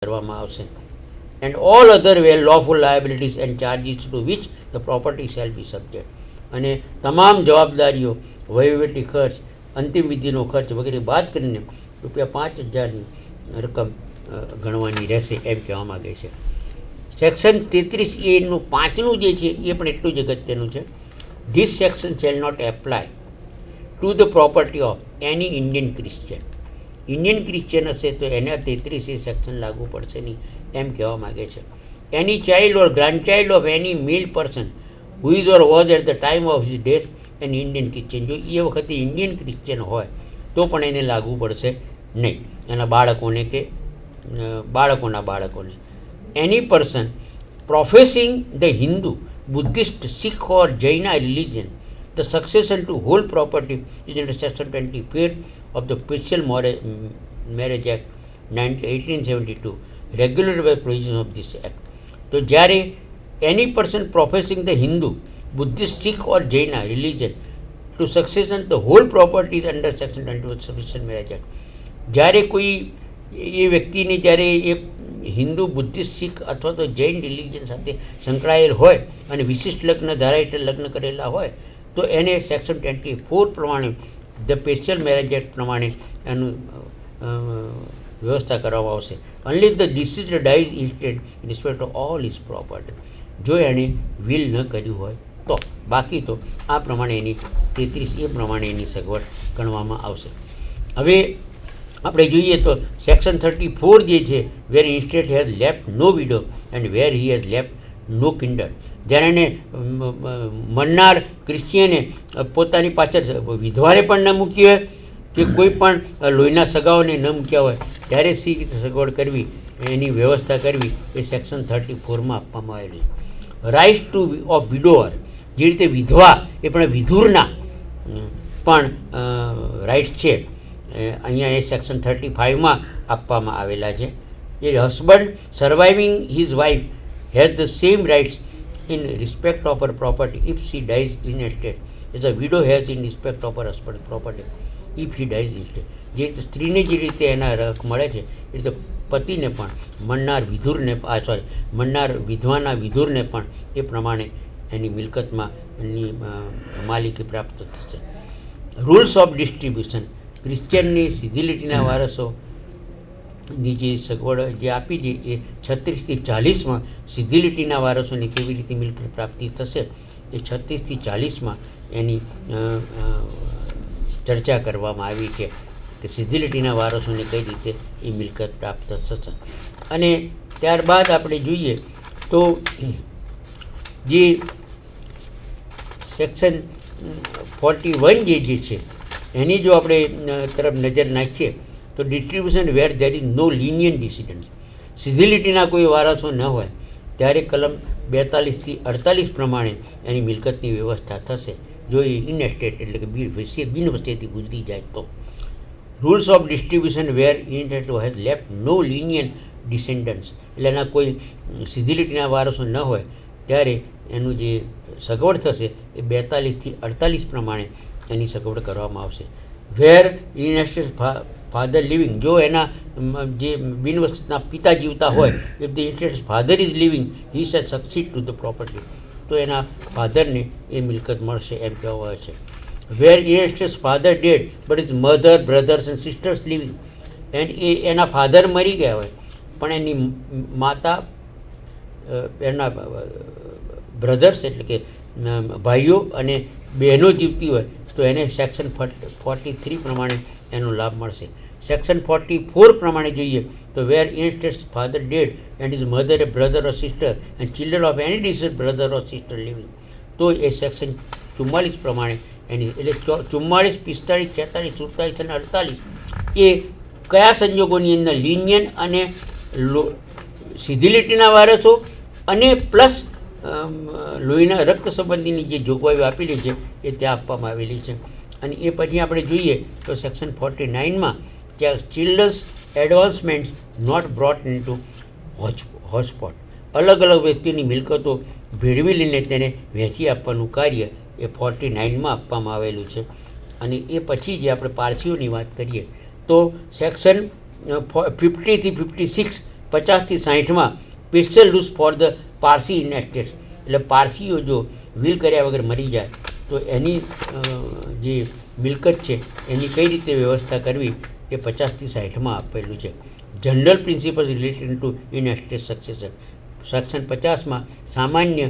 કરવામાં આવશે. And all other well lawful liabilities and charges to which the property shall be subject. અને તમામ જવાબદારીઓ, વહીવટી ખર્ચ, અંતિમ વિધિનો ખર્ચ વગેરે બાદ કરીને ₹5,000ની રકમ ગણવાની રહેશે એમ કહેવા માગે છે. સેક્શન 33A પાંચનું જે છે એ પણ એટલું જ અગત્યનું છે. This section shall not apply to the property of any Indian Christian. Indian Christian હશે તો એને 33A સેક્શન લાગુ પડશે નહીં એમ કહેવા માગે છે. Any child or grandchild of any male person who is or was at the time of his death an Indian Christian. જો એ વખતે ઇન્ડિયન ક્રિશ્ચિયન હોય તો પણ એને લાગુ પડશે નહીં, એના બાળકોને કે બાળકોના બાળકોને. Any person professing the Hindu, Buddhist, Sikh or Jaina religion, the succession to whole property is under section 24 of the Special Marriage Act 1872 regulated by provisions of this act. તો જ્યારે any person professing the Hindu, Buddhist, Sikh or Jaina religion to succession the whole property is under section 24 special marriage act. જ્યારે કોઈ એ વ્યક્તિને જ્યારે એક Hindu, Buddhist, શીખ અથવા તો Jain religion સાથે સંકળાયેલ હોય અને વિશિષ્ટ લગ્ન ધારા લગ્ન કરેલા હોય તો એને સેક્શન 24 પ્રમાણે ધ સ્પેશિયલ મેરેજ એક્ટ પ્રમાણે એનું વ્યવસ્થા કરવામાં આવશે. Unless the deceased dies intestate in respect of all his property. જો એણે વિલ ન કર્યું હોય તો, બાકી તો આ પ્રમાણે એની 33A પ્રમાણે એની સગવડ ગણવામાં આવશે. હવે આપણે જોઈએ તો સેક્શન 34 જે છે, where intestate has left no widow and where he has left no kindred. જ્યારે એને મરનાર ક્રિશ્ચિયને પોતાની પાછળ વિધવાને પણ ન મૂકી હોય કે કોઈ પણ લોહીના સગાઓને ન મૂક્યા હોય ત્યારે સી રીતે સગવડ કરવી એની વ્યવસ્થા કરવી એ સેક્શન 34માં આપવામાં આવેલી. રાઇટ્સ ટુ ઓફ વિડોઅર, જે રીતે વિધવા એ પણ વિધુરના પણ રાઇટ્સ છે અહીંયા એ સેક્શન 35માં આપવામાં આવેલા છે. A husband surviving his wife has the same rights in respect of her property if she dies in estate as a widow has in respect of her husband's property if he dies in estate. જે રીતે સ્ત્રીને જે રીતે એના હક મળે છે એ રીતે પતિને પણ મરનાર વિધુરને મરનાર વિધવાના વિધુરને પણ એ પ્રમાણે એની મિલકતમાં એની માલિકી પ્રાપ્ત થશે. રૂલ્સ ઓફ ડિસ્ટ્રીબ્યુશન, ક્રિશ્ચિયનની સીધી લીટીના વારસો ની જે સગવડ જે આપી છે એ 36 થી 40માં સીધી લીટીના વારસોની કેવી રીતે મિલકત પ્રાપ્તિ થશે એ 36 થી 40માં એની ચર્ચા કરવામાં આવી છે કે સીધી લીટીના વારસોને કઈ રીતે એ મિલકત પ્રાપ્ત થશે. અને ત્યારબાદ આપણે જોઈએ તો જે સેક્શન 41 જે છે એની જો આપણે તરફ નજર નાખીએ તો distribution where there is no lineal descendants. સીધી લીટીના કોઈ વારસો ન હોય ત્યારે કલમ 42 થી 48 પ્રમાણે એની મિલકતની વ્યવસ્થા થશે જો એ ઇનએસ્ટેટ એટલે કે બિનવસિયતી ગુજરી જાય તો. Rules of distribution where intestate has left no lineal descendants, એટલે એના કોઈ સીધી લીટીના વારસો ન હોય ત્યારે એનું જે સગવડ થશે એ 42 થી 48 પ્રમાણે એની સગવડ કરવામાં આવશે. વેર ઇનએસ્ટેટ ફાધર લિવિંગ, જો એના જે બિનવસ્તીના પિતા જીવતા હોય if the intestate's father is living he shall succeed to the property, તો એના ફાધરને એ મિલકત મળશે એમ કહેવામાં આવે છે. Where intestate's father dead but his mother, brothers and sisters living, and એના ફાધર મરી ગયા હોય પણ એની માતા એના બ્રધર્સ એટલે કે ભાઈઓ અને બહેનો જીવતી હોય તો એને સેક્શન 43 પ્રમાણે એનો લાભ મળશે. સેક્શન 44 પ્રમાણે જોઈએ તો where intestate's father dead and his mother a brother or sister and children of any deceased brother or sister living, તો એ સેક્શન 44 પ્રમાણે એની એટલે 44, 45, 46, 47 અને 48 એ કયા સંજોગોની અંદર લિનિયન અને સીધી લીટીના વારસો અને પ્લસ લોહીના રક્ત સંબંધીની જે જોગવાઈઓ આપેલી છે એ ત્યાં આપવામાં આવેલી છે. અને એ પછી આપણે જોઈએ તો સેક્શન 49માં ત્યાં children's advancements not brought into hotchpot, અલગ અલગ વ્યક્તિની મિલકતો ભેળવી લઈને તેને વહેંચી આપવાનું કાર્ય એ 49માં આપવામાં આવેલું છે. અને એ પછી જે આપણે પારસીઓની વાત કરીએ તો સેક્શન 50 થી 56 50 થી 60માં special rules for the Parsi intestates, એટલે પારસીઓ જો વિલ કર્યા વગર મરી જાય તો એની જે મિલકત છે એની કઈ રીતે વ્યવસ્થા કરવી એ 50 થી 60માં આપેલું છે. General principles related to intestate succession, section 50માં સામાન્ય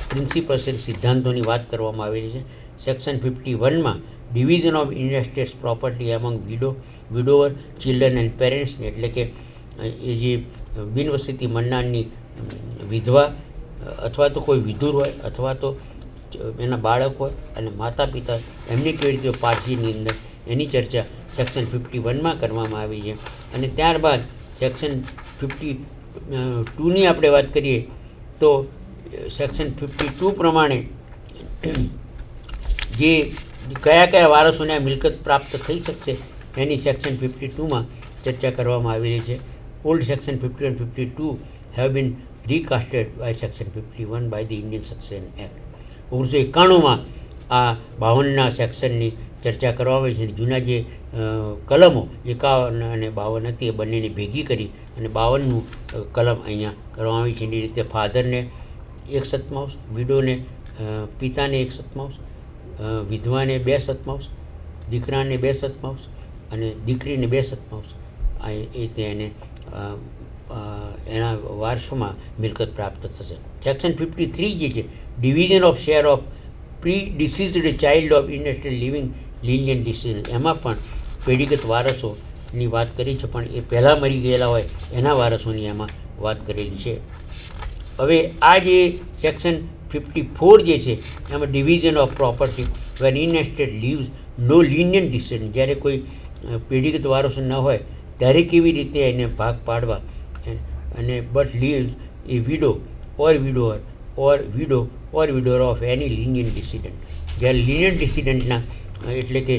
પ્રિન્સિપલ્સ અને સિદ્ધાંતોની વાત કરવામાં આવેલી છે. સેક્શન 51માં division of intestate's property among widower, children and parents, એટલે કે એ જે બિનવસતી મરનારની વિધવા અથવા તો કોઈ વિધુર હોય અથવા તો એના બાળક હોય અને માતા પિતા એમની કેવી રીતે પારસીની અંદર એની ચર્ચા સેક્શન 51માં કરવામાં આવી છે. અને ત્યારબાદ સેક્શન 52ની આપણે વાત કરીએ તો સેક્શન 52 પ્રમાણે જે કયા વારસોને આ મિલકત પ્રાપ્ત થઈ શકશે એની સેક્શન 52માં ચર્ચા કરવામાં આવેલી છે. Old section 50 and 52 have been recasted by section 51 by the Indian Succession Act. 1991માં આ 52ના સેક્શનની ચર્ચા કરવામાં આવી છે. જૂના જે કલમો 51 અને 52 હતી એ બંનેને ભેગી કરી અને 52નું કલમ અહીંયા કરવામાં આવી છે. એની રીતે ફાધરને 1/7, વિડોને પિતાને 1/7, વિધવાને 2/7, દીકરાને 2/7 અને દીકરીને 2/7 આ એ રીતે એને એના વારસોમાં મિલકત પ્રાપ્ત થશે. સેક્શન 53 જે છે division of share of predeceased child of intestate leaving lineal ડિસીઝન, એમાં પણ પેઢીગત વારસોની વાત કરી છે પણ એ પહેલાં મરી ગયેલા હોય એના વારસોની એમાં વાત કરેલી છે. હવે આ જે સેક્શન 54 જે છે એમાં division of property when intestate leaves no lineal ડિસીઝન, જ્યારે કોઈ પેઢીગત વારસો ન હોય ત્યારે કેવી રીતે એને ભાગ પાડવા, અને but leaves a widow or widower or widower of any lineal descendant, જ્યારે લિનિયન ડિસિડન્ટના એટલે કે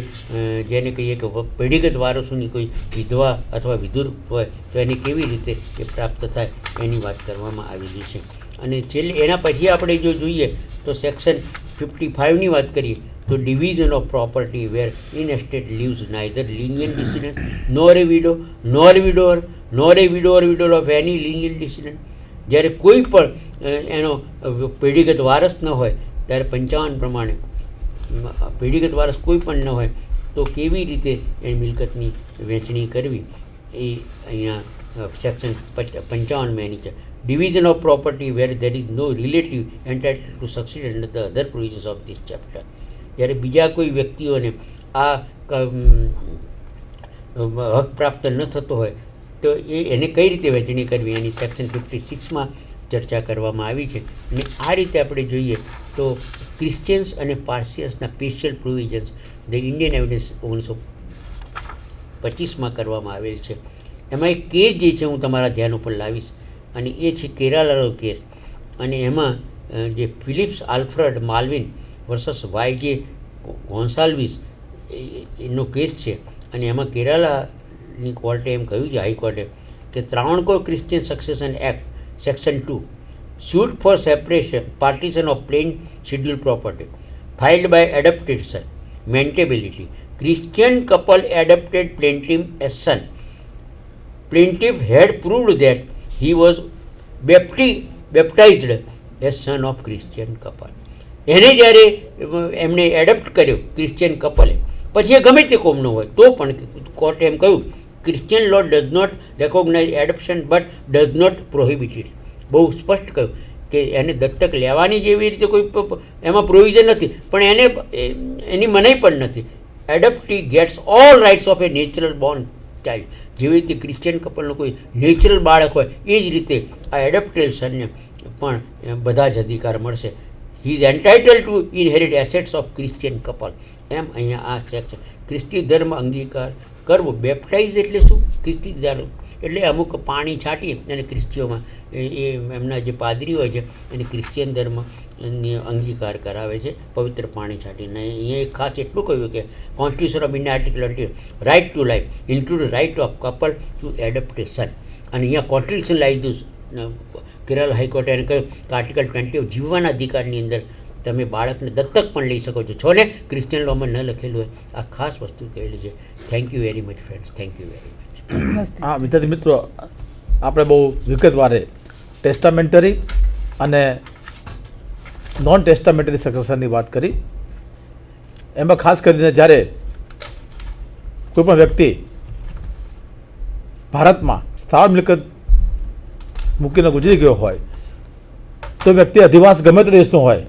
જેને કહીએ કે પેઢીગત વારસોની કોઈ વિધવા અથવા વિધુર હોય તો એને કેવી રીતે એ પ્રાપ્ત થાય એની વાત કરવામાં આવેલી છે. અને છેલ્લે એના પછી આપણે જો જોઈએ તો સેક્શન 55ની વાત કરીએ તો division of property where intestate leaves neither lineal descendant nor a widow nor widower widower of any lineal descendant, જ્યારે કોઈ પણ એનો પેઢીગત વારસ ન હોય ત્યારે 55 પ્રમાણે પેઢીગત વારસ કોઈ પણ ન હોય તો કેવી રીતે એ મિલકતની વહેંચણી કરવી એ અહીંયા સેક્શન 55માં એની છે. Division of property where there is no relative entitled to succeed under the other provisions of this chapter, જ્યારે બીજા કોઈ વ્યક્તિઓને આ હક પ્રાપ્ત ન થતો હોય તો એને કઈ રીતે વહેંચણી કરવી એની સેક્શન 56માં ચર્ચા કરવામાં આવી છે. અને આ રીતે આપણે જોઈએ તો ક્રિશ્ચિયન્સ અને પાર્સિયન્સના special provisions the Indian evidence 1925માં કરવામાં આવેલ છે. એમાં એક કેસ જે છે હું તમારા ધ્યાન ઉપર લાવીશ અને એ છે કેરાલાનો કેસ, અને એમાં જે ફિલિપ્સ આલ્ફ્રેડ માલ્વિન વર્સસ વાય.જે. ગોન્સાલ્વિસ એનો કેસ છે. અને એમાં કેરાલાની કોર્ટે એમ કહ્યું છે, હાઈકોર્ટે, કે Travancore Christian succession act section 2 suit for separation partition of plain scheduled property filed by adopted son maintainability. Christian couple adopted plaintiff as son. Plaintiff had proved that he was baptized as son of Christian couple. એને જ્યારે એમને adapt કર્યો Christian કપલે, પછી એ ગમે તે કોમનો હોય તો પણ કોર્ટે એમ કહ્યું Christian law does not recognise adoption but does not prohibit it. બહુ સ્પષ્ટ કહ્યું કે એને દત્તક લેવાની જેવી રીતે કોઈ એમાં પ્રોવિઝન નથી પણ એને એની મનાઈ પણ નથી. Adoptee gets all rights of a natural born child, જેવી રીતે ક્રિશ્ચિયન કપલનો કોઈ નેચરલ બાળક હોય એ જ રીતે આ એડપ્ટેડ સનને પણ બધા જ અધિકાર મળશે. He is entitled to inherit assets of Christian couple. એમ અહીંયા આ સેક્શન ખ્રિસ્તી ધર્મ અંગીકાર કરવો. બેપ્ટાઇઝ એટલે શું? ખ્રિસ્તી ધર્મ એટલે અમુક પાણી છાંટી અને ક્રિશ્ચીઓમાં એ એમના જે પાદરી હોય છે એને ક્રિશ્ચિયન ધર્મની અંગીકાર કરાવે છે પવિત્ર પાણી છાંટીને. અહીંયા એક ખાસ એટલું કહ્યું કે constitution of India article 20 right to life include right of couple to adaptation. અને અહીંયા કોન્સ્ટિટ્યુશન લાવી દીધું કેરળ હાઈકોર્ટે એને કહ્યું કે આર્ટિકલ 20 જીવવાના અધિકારની અંદર તમે બાળકને દત્તક પણ લઈ શકો છો ને ક્રિશ્ચિયન લોમાં ન લખેલું હોય. આ ખાસ વસ્તુ કહેલી છે. Thank you very much friends. Thank you very much. હા વિદ્યાર્થી મિત્રો, આપણે બહુ વિગતવારે ટેસ્ટામેન્ટરી અને નોન ટેસ્ટામેન્ટરી સક્સેસરની વાત કરી. એમાં ખાસ કરીને જ્યારે કોઈ પણ વ્યક્તિ ભારતમાં સ્થાવર મિલકત મૂકીને ગુજરી ગયો હોય તો વ્યક્તિ અધિવાસ ગમે તે દેશનો હોય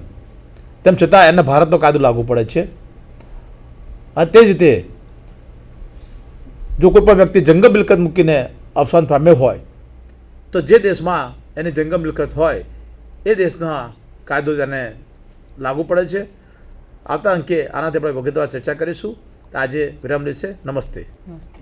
તેમ છતાં એને ભારતનો કાયદો લાગુ પડે છે. અને તે જ રીતે જો કોઈ પણ વ્યક્તિ જંગમ મિલકત મૂકીને અવસાન પામ્યો હોય તો જે દેશમાં એની જંગમ મિલકત હોય એ દેશના કાયદો તેને લાગુ પડે છે. આવતા અંકે આનાથી આપણે વિગતવાર ચર્ચા કરીશું. આજે વિરામ લેશે. નમસ્તે. નમસ્તે.